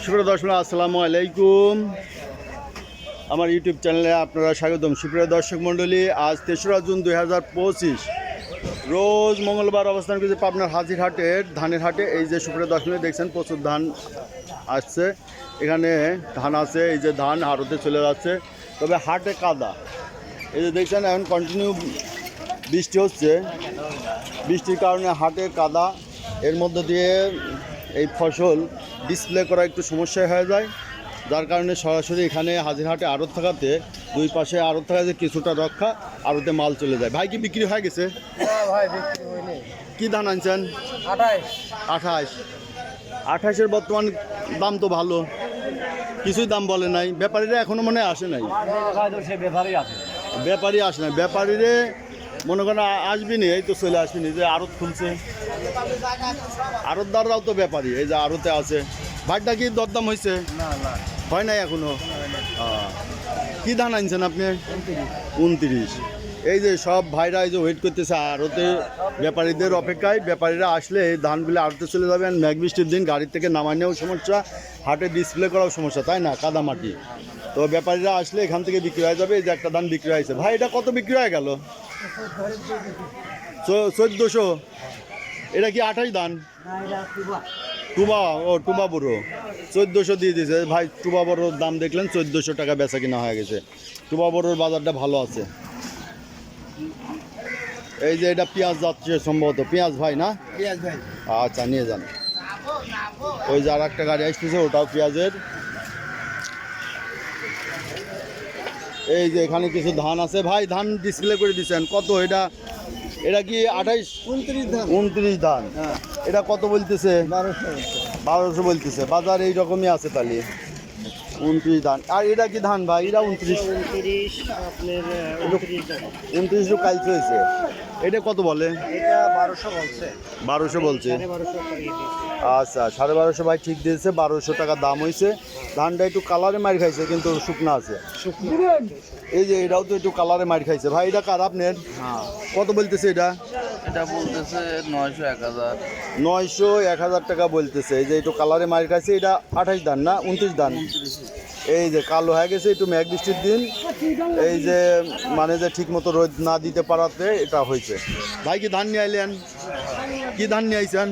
সুপ্রিয় দর্শক আসসালামু আলাইকুম। আমার ইউটিউব চ্যানেলে আপনারা স্বাগতম। সুপ্রিয় দর্শক মণ্ডলী, আজ ৩রা জুন ২০২৫ রোজ মঙ্গলবার অবস্থান করছে পাবনার হাজিরহাটের ধানের হাটে। এই যে সুপ্রিয় দর্শক দেখছেন প্রচুর ধান আসছে, এখানে ধান আছে। এই যে ধান আড়তে চলে যাচ্ছে, তবে হাটে কাদা। এই যে দেখছেন এখন কন্টিনিউ বৃষ্টি হচ্ছে, বৃষ্টির কারণে হাটে কাদা। এর মধ্যে দিয়ে এই ফসল ডিসপ্লে করা একটু সমস্যা হয়ে যায়, যার কারণে সরাসরি এখানে হাজিরহাটে আড়ত থাকাতে দুই পাশে আড়ত থাকাতে কিছুটা রক্ষা, আড়তে মাল চলে যায়। ভাই কি বিক্রি হয়ে গেছে? কি ধান আনছেন? 28 বর্তমান দাম তো ভালো, কিছুই দাম বলে নাই। ব্যাপারীরা এখনো মনে আসে নাই, ব্যাপারী আসে নাই। ব্যাপারীরে মনে করেন আসবিনি, এই তো চলে আসবিনি, যে আড়ত খুলছে আড়তদাররাও তো ব্যাপারী। এই যে আড়তে আছে। ভাইটা কি দরদাম হয়েছে? হয় নাই এখনো। কি ধান আনছেন আপনি? 29। এই যে সব ভাইরা এই যে ওয়েট করতেছে আড়তে ব্যাপারীদের অপেক্ষায়। ব্যাপারীরা আসলে এই ধানগুলো আড়তে চলে যাবেন। মেঘ বৃষ্টির দিন গাড়ির থেকে নামায় নেওয়াও সমস্যা, হাটে ডিসপ্লে করাও সমস্যা, তাই না? কাদা মাটি। তো ব্যাপারীরা আসলে এখান থেকে বিক্রি হয়ে যাবে। এই যে একটা ধান বিক্রি হয়েছে। ভাই এটা কত বিক্রি হয়ে গেল? 1400। এটা কি 28 ধান? টুবা, ও টুবা বড়ো 1400 দিয়ে দিয়েছে ভাই। টুবা বড়োর দাম দেখলেন 1400 টাকা বেচা কিনা হয়ে গেছে। টুবা বড়োর বাজারটা ভালো আছে। এই যে এটা পেঁয়াজ যাচ্ছে সম্ভবত। পেঁয়াজ ভাই না? পেঁয়াজ ভাই। আচ্ছা নিয়ে যান। ওই যে আর একটা গাড়ি আসতেছে, ওটাও পেঁয়াজের। এই যে এখানে কিছু ধান আছে। ভাই ধান ডিসপ্লে করে দিচ্ছেন কত? এটা এটা কি 29 ধান। এটা কত বলতেছে? 1200 বলতেছে। বাজার এই রকমই আছে তাহলে। 29 ধান। আর এটা কি ধান ভাই? এটা 29 কালচ হয়েছে। এটা কত বলে? 1200 বলছে। আচ্ছা 1250 ভাই ঠিক দিয়েছে। 1200 টাকা দাম হয়েছে। ধানটা একটু কালারে মার খাইছে, কিন্তু শুকনা আছে। এই যে এটাও তো একটু কালারে মার খাইছে। ভাই এটা কার আপনার? কত বলতেছে এটা? এটা বলতেছে 900 1000 টাকা বলতেছে। এই যে একটু কালারে মার খাইছে। এটা 28 ধান না 29 ধান? এই যে কালো হয়ে গেছে, একটু মেঘ বৃষ্টির দিন। এই যে মানে যে ঠিক মতো রোদ না দিতে পারাতে এটা হয়েছে। ভাই কি ধান নিয়ে আইলেন? কি ধান নিয়ে আইছেন?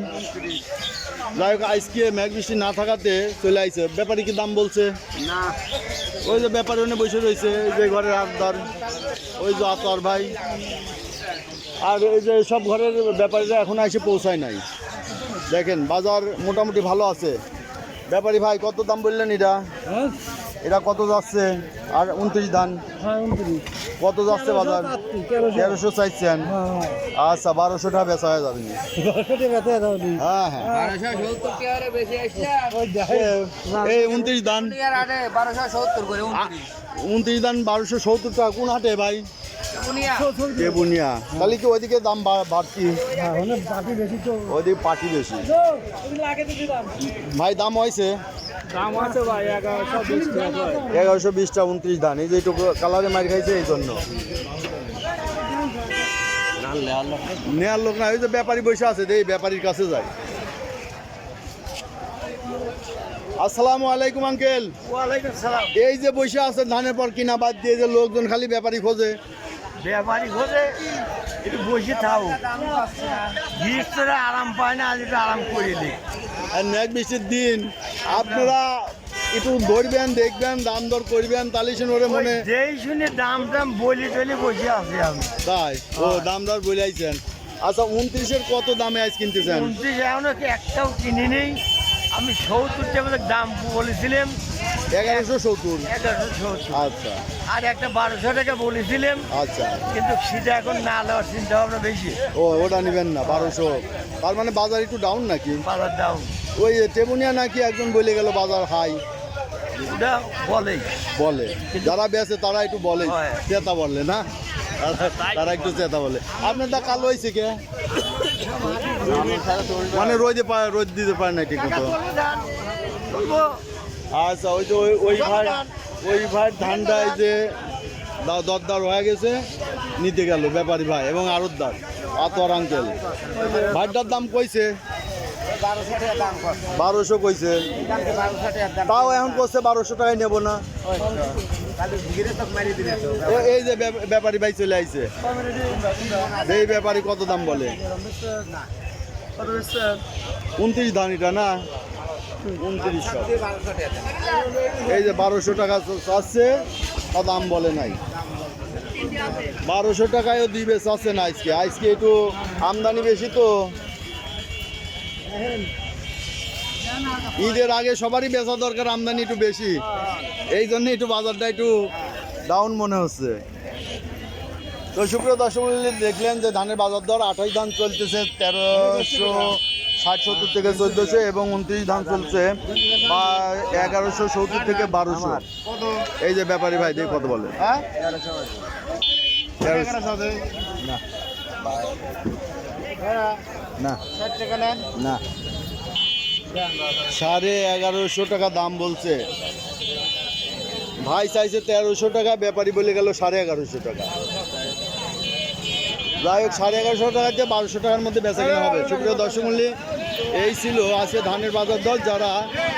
যাই হোক আজকে মেঘ বৃষ্টি না থাকাতে চলে আইছে। ব্যাপারী কি দাম বলছে? না। ওই যে ব্যাপারী ওখানে বসে রয়েছে, এই যে ঘরের আতদার, ওই যে আতর ভাই। আর এই যে সব ঘরের ব্যাপারীরা এখন এসে পৌঁছায় নাই। দেখেন বাজার মোটামুটি ভালো আছে। ব্যাপারী ভাই কত দাম বললেন এটা? এটা কত যাচ্ছে? আর 29 ধান কত যাচ্ছে বাজার? 1300 চাইছেন। আচ্ছা 1200 টাকা বেচা হয়ে যাবে। হ্যাঁ হ্যাঁ এই 29 ধান 29 ধান 1270 টাকা। কোন হাটে ভাই? দেবুনিয়া। তাহলে কি ওইদিকে দাম বাড়তি? ওইদিকে পাটি বেশি। ভাই দাম হয়েছে? 1120 টা 29 ধান। এই যে একটু কালারে মার খাইছে, এই জন্য নেয়ার লোক না। ওই যে ব্যাপারী বসে আছে, এই ব্যাপারীর কাছে যায়। আসসালামু আলাইকুম আঙ্কেল। ওয়ালাইকুম সালাম। এই যে বসে আছে ধানের পর কিনা বাদ দিয়ে, যে লোকজন খালি ব্যাপারী খোঁজে। ব্যাপারী খোঁজে, একটু বসে থাও। গৃহস্থরা আরাম পায় না, আজ একটু আরাম করে দিই। আর মেঘ বৃষ্টির দিন আপনারা একটু ধরবেন, দেখবেন, দাম দর করবেন, তাহলে শুনে মনে যেই শুনে দাম বলি টলি বসে আছি আমি। তাই ও দাম দর বলে আইছেন। আচ্ছা 29-এর কত দামে আজ কিনতেছেন? 29 এখনো একটাও কিনি নেই আমি। 70 টাকা দাম বলেছিলাম। 1170। 1170। আচ্ছা। আর একটা 1200 টাকা বলেছিলাম। আচ্ছা কিন্তু সেটা এখন না নেওয়ার চিন্তা ভাবনা বেশি। ও ওটা নেবেন না 1200? তার মানে বাজার একটু ডাউন নাকি? বাজার ডাউন। ওই টেবুনিয়া নাকি একজন বলে গেল বাজার হাই। ওটা বলে যারা বেছে তারা একটু বলে, চেতা বলে না, তারা একটু চেতা বলে। আপনারটা কালো হয়েছে কে? মানে রোদ দিতে পারে না ঠিক মতো। আচ্ছা ওই যে ওই ভাই ধানটা এই যে দরদার হয়ে গেছে, নিতে গেল ব্যাপারী ভাই এবং আড়তদার আতর আঙ্কেল। ভাইটার দাম কইছে 1200 কইছে, তাও এখন করছে 1200 টাকায় নেবো না। এই যে ব্যাপারী ভাই চলে আইছে, এই ব্যাপারী কত দাম বলে? 29 ধান এটা না, 2900। এই যে 1200 টাকা চাচ্ছে, তা দাম বলে নাই। 1200 টাকায়ও দিবে চাচ্ছে না আজকে। আজকে একটু আমদানি বেশি তো, ঈদের আগে সবারই বেচা দরকার, আমদানি একটু বেশি, এই জন্য একটু বাজারটা একটু ডাউন মনে হচ্ছে। তো সুপ্রিয় দর্শক মণ্ডলী, দেখলেন যে ধানের বাজার দর 28 ধান চলতেছে 1360-70 থেকে 1400, এবং 29 ধান চলছে 1170 থেকে 1200। এই যে ব্যাপারী ভাই দেখি কত বলে। না না, 1150 টাকা দাম বলছে ভাই, চাইছে 1300 টাকা, ব্যাপারী বলে গেল 1150 টাকা। যাই হোক, 1150 টাকা দিয়ে 1200 টাকার মধ্যে বেচা কেনা হবে। সুপ্রিয় দর্শক মণ্ডলী, এই ছিল আজকে ধানের বাজার দর। যারা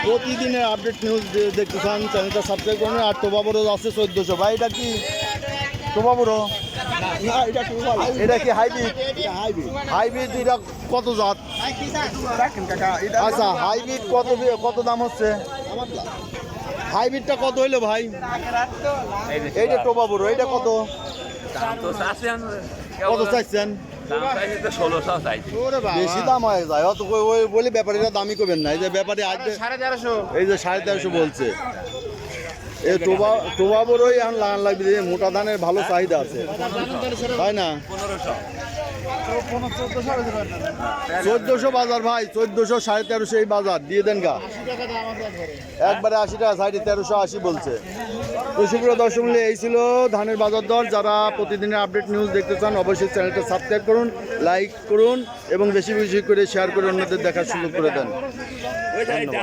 প্রতিদিনের আপডেট নিউজ দেখতে চান, চ্যানেলটা সাবস্ক্রাইব করুন। আর টোবা বড় আছে 1400। ভাই এটা কি টোবা বড়? এটা কি হাইব্রিড? হাইব্রিড এটা কত জাত? আচ্ছা, হাইব্রিড কত দাম হচ্ছে? হাইব্রিডটা কত হইলো ভাই? এইটা টোবা বড়, এটা কত কত চাইছেন? বেশি দাম হয়ে যায়, অত বলে ব্যাপারীরা দামই করবেন না। এই যে ব্যাপারী আজ এই যে 1350 বলছে। এই টোবা বড়ই এখন লাগান লাগবে, মোটা ধানের ভালো চাহিদা আছে, তাই না? 1400 বাজার ভাই, 1400 1350 এই বাজার দিয়ে দেন গা, একবারে 80 টাকা সাইডে 1380 বলছে। তো সুপ্রিয় দর্শক মণ্ডলী, এই ছিল ধানের বাজার দর। যারা প্রতিদিনের আপডেট নিউজ দেখতে চান, অবশ্যই চ্যানেলটা সাবস্ক্রাইব করুন, লাইক করুন, এবং বেশি বেশি করে শেয়ার করে অন্যদের দেখার সুযোগ করে দেন। ধন্যবাদ।